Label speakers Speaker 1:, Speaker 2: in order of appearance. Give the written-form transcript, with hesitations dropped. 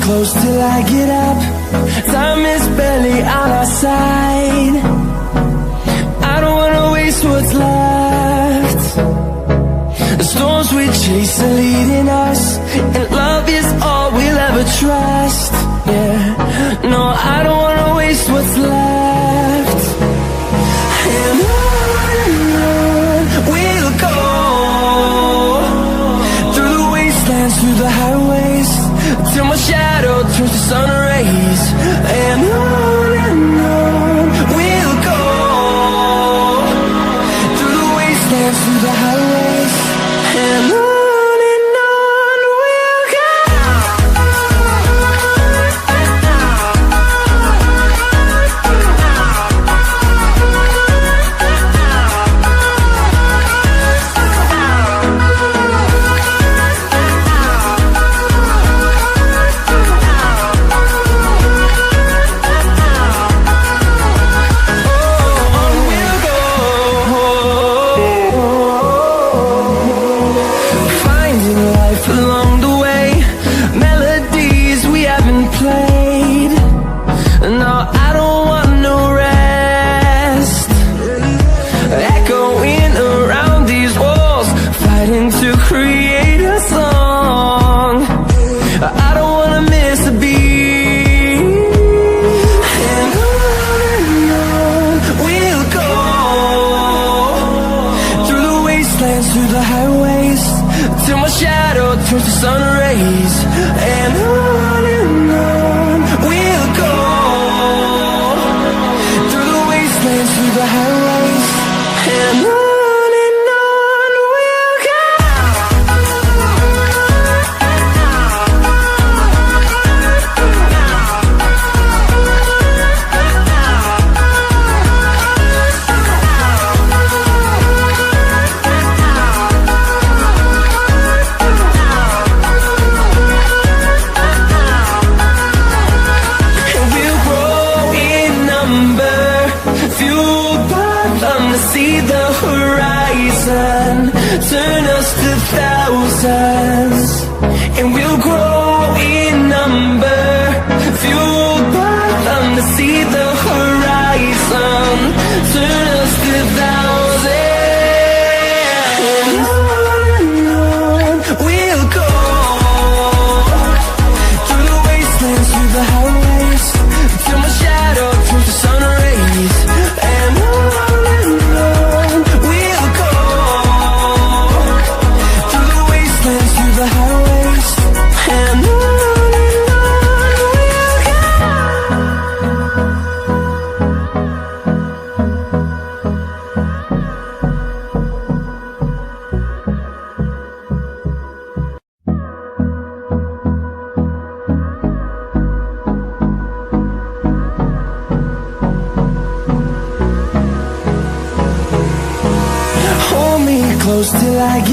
Speaker 1: close till I get up. Time is barely on our side. I don't wanna waste what's left. The storms we chase are leading us, and love is all we'll ever trust. Yeah, no, I don't wanna waste what's left. And on we'll go, through the wastelands, through the highways, till my shadow turns to sun rays. And on we'll go, through the wastelands, through the highways, and on we'll go. Along the way, melodies we haven't played. No, I don't want no rest. Echoing around these walls, fighting to create a song. I don't wanna miss a beat. And on we'll go, through the wastelands, through the highways, till my shadow turns to sun rays. And on we'll go, through the wastelands, through the highways, and on we'll go. Fueled by them to see the horizon, turn us to thousands, and we'll grow in number. Fueled by them to see the horizon, turn us to thousands, and on we'll go, through the wastelands, through the highways, till my shadow turns to sun rays. And on we'll go, through the wastelands, through the highways, and on we'll go. Hold me close till I get